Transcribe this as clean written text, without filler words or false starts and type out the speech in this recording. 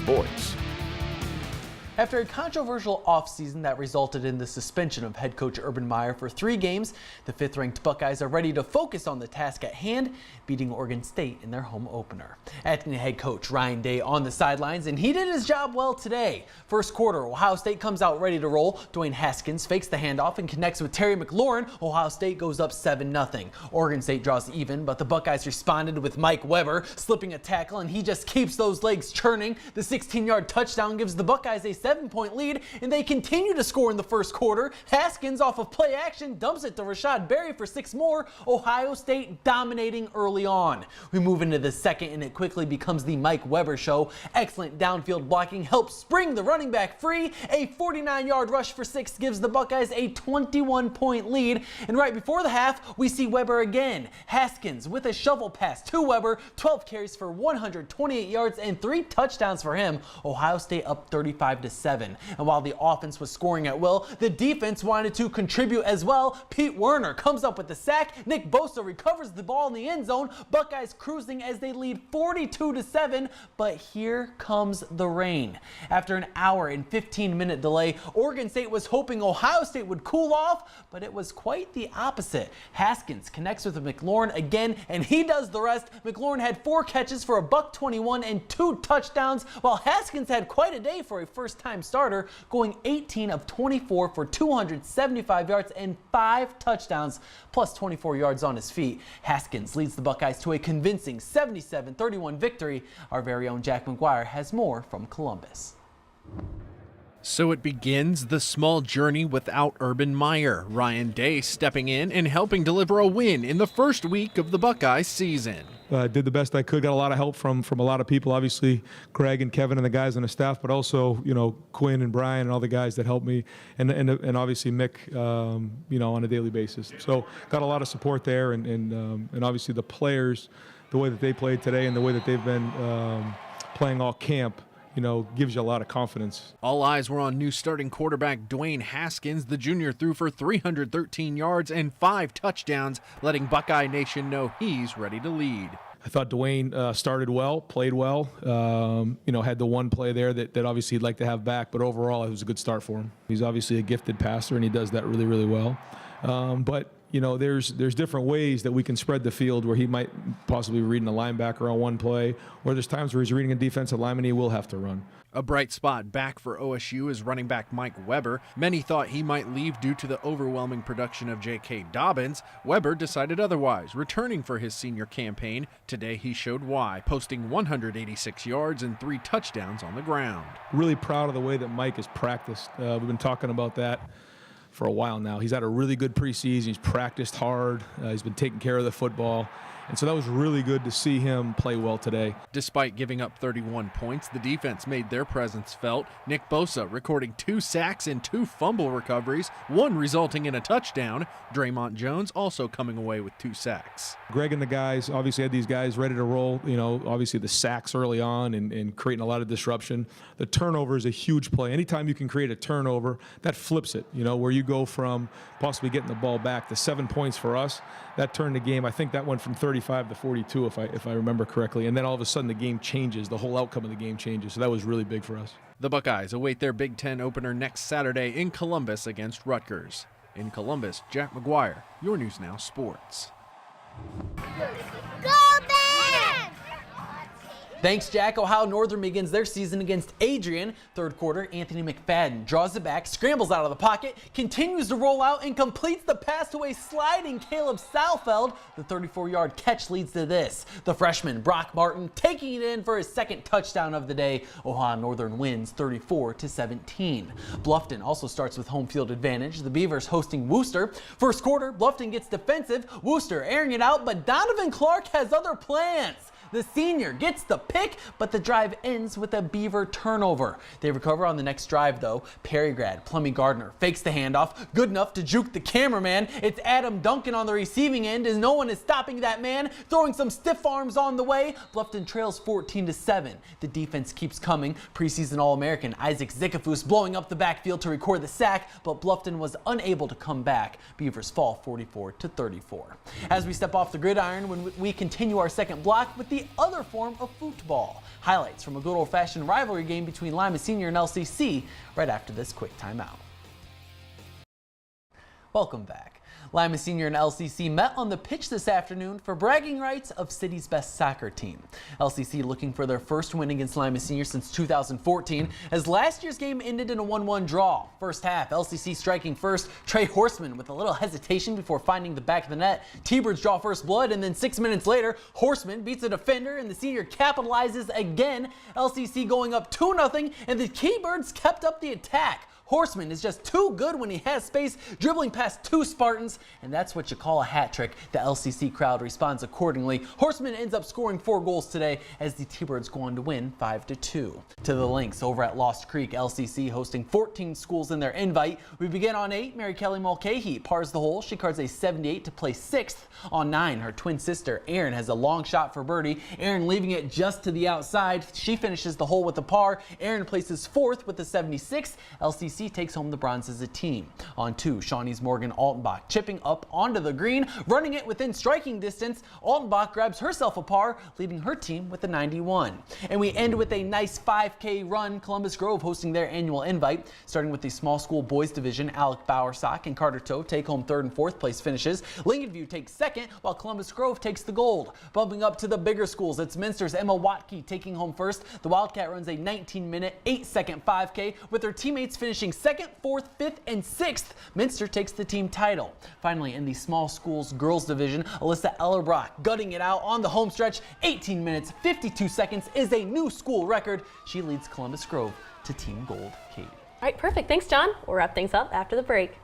Sports. After a controversial offseason that resulted in the suspension of head coach Urban Meyer for 3 games, the 5th-ranked Buckeyes are ready to focus on the task at hand, beating Oregon State in their home opener. Acting head coach Ryan Day on the sidelines, and he did his job well today. First quarter, Ohio State comes out ready to roll. Dwayne Haskins fakes the handoff and connects with Terry McLaurin. Ohio State goes up 7-0. Oregon State draws even, but the Buckeyes responded with Mike Weber slipping a tackle, and he just keeps those legs churning. The 16-yard touchdown gives the Buckeyes a 7-point lead, and they continue to score in the first quarter. Haskins off of play action dumps it to Rashad Berry for 6 more. Ohio State dominating early on. We move into the second, and it quickly becomes the Mike Weber show. Excellent downfield blocking helps spring the running back free. A 49-yard rush for 6 gives the Buckeyes a 21-point lead, and right before the half, we see Weber again. Haskins with a shovel pass to Weber, 12 carries for 128 yards and 3 touchdowns for him. Ohio State up 35-7. And while the offense was scoring at will, the defense wanted to contribute as well. Pete Werner comes up with the sack. Nick Bosa recovers the ball in the end zone. Buckeyes cruising as they lead 42-7, but here comes the rain. After an hour and 15-minute delay, Oregon State was hoping Ohio State would cool off, but it was quite the opposite. Haskins connects with McLaurin again, and he does the rest. McLaurin had 4 catches for $121 and 2 touchdowns, while Haskins had quite a day for a first-time starter, going 18 of 24 for 275 yards and 5 touchdowns, plus 24 yards on his feet. Haskins leads the Buckeyes to a convincing 77-31 victory. Our very own Jack McGuire has more from Columbus. So it begins the small journey without Urban Meyer. Ryan Day stepping in and helping deliver a win in the first week of the Buckeye season. Did the best I could. Got a lot of help from a lot of people. Obviously, Greg and Kevin and the guys on the staff, but also Quinn and Brian and all the guys that helped me, and obviously Mick, on a daily basis. So got a lot of support there, and obviously the players, the way that they played today and the way that they've been playing all camp, gives you a lot of confidence. All eyes were on new starting quarterback Dwayne Haskins. The junior threw for 313 yards and 5 touchdowns, letting Buckeye Nation know he's ready to lead. I thought Dwayne started well, played well, had the one play there that obviously he'd like to have back, but overall it was a good start for him. He's obviously a gifted passer, and he does that really, really well. But there's different ways that we can spread the field where he might possibly be reading a linebacker on one play, or there's times where he's reading a defensive lineman he will have to run. A bright spot back for OSU is running back Mike Weber. Many thought he might leave due to the overwhelming production of J.K. Dobbins. Weber decided otherwise, returning for his senior campaign. Today he showed why, posting 186 yards and 3 touchdowns on the ground. Really proud of the way that Mike has practiced. We've been talking about that for a while now. He's had a really good preseason. He's practiced hard. He's been taking care of the football. And so that was really good to see him play well today. Despite giving up 31 points, the defense made their presence felt. Nick Bosa recording 2 sacks and 2 fumble recoveries, 1 resulting in a touchdown. Draymond Jones also coming away with 2 sacks. Greg and the guys obviously had these guys ready to roll. Obviously the sacks early on and creating a lot of disruption. The turnover is a huge play. Anytime you can create a turnover, that flips it, where you go from possibly getting the ball back to 7 points for us. That turned the game. I think that went from 35 to 42, if I remember correctly. And then all of a sudden the game changes. The whole outcome of the game changes. So that was really big for us. The Buckeyes await their Big Ten opener next Saturday in Columbus against Rutgers. In Columbus, Jack McGuire, your News Now Sports. Go back! Thanks, Jack. Ohio Northern begins their season against Adrian. Third quarter, Anthony McFadden draws it back, scrambles out of the pocket, continues to roll out, and completes the pass to a sliding Caleb Salfeld. The 34-yard catch leads to this. The freshman, Brock Martin, taking it in for his 2nd touchdown of the day. Ohio Northern wins 34-17. Bluffton also starts with home field advantage. The Beavers hosting Wooster. First quarter, Bluffton gets defensive. Wooster airing it out, but Donovan Clark has other plans. The senior gets the pick, but the drive ends with a Beaver turnover. They recover on the next drive, though. Perry grad Plummy Gardner fakes the handoff, good enough to juke the cameraman. It's Adam Duncan on the receiving end as no one is stopping that man, throwing some stiff arms on the way. Bluffton trails 14-7. The defense keeps coming. Preseason All-American Isaac Zickafoos blowing up the backfield to record the sack, but Bluffton was unable to come back. Beavers fall 44-34. As we step off the gridiron, when we continue our second block with the the other form of football. Highlights from a good old-fashioned rivalry game between Lima Senior and LCC right after this quick timeout. Welcome back. Lima Senior and LCC met on the pitch this afternoon for bragging rights of city's best soccer team. LCC looking for their first win against Lima Senior since 2014, as last year's game ended in a 1-1 draw. First half, LCC striking first, Trey Horseman with a little hesitation before finding the back of the net. T-Birds draw first blood, and then 6 minutes later, Horseman beats a defender and the senior capitalizes again. LCC going up 2-0, and the T-Birds kept up the attack. Horseman is just too good when he has space, dribbling past 2 Spartans, and that's what you call a hat trick. The LCC crowd responds accordingly. Horseman ends up scoring 4 goals today as the T-Birds go on to win 5-2. To the Lynx over at Lost Creek, LCC hosting 14 schools in their invite. We begin on 8. Mary Kelly Mulcahy pars the hole. She cards a 78 to play 6th. On 9, her twin sister Erin has a long shot for birdie. Erin leaving it just to the outside. She finishes the hole with a par. Erin places 4th with a 76. LCC takes home the bronze as a team. On 2, Shawnee's Morgan Altenbach chipping up onto the green, running it within striking distance. Altenbach grabs herself a par, leaving her team with a 91. And we end with a nice 5K run. Columbus Grove hosting their annual invite. Starting with the small school boys division, Alec Bowersock and Carter Toe take home 3rd and 4th place finishes. Lincoln View takes 2nd, while Columbus Grove takes the gold. Bumping up to the bigger schools, it's Minster's Emma Watke taking home 1st. The Wildcat runs a 19-minute, 8-second 5K with her teammates finishing 2nd, 4th, 5th, and 6th. Minster takes the team title. Finally, in the small schools girls division, Alyssa Ellerbrock gutting it out on the home stretch. 18 minutes, 52 seconds is a new school record. She leads Columbus Grove to team gold. Katie. All right, perfect. Thanks, John. We'll wrap things up after the break.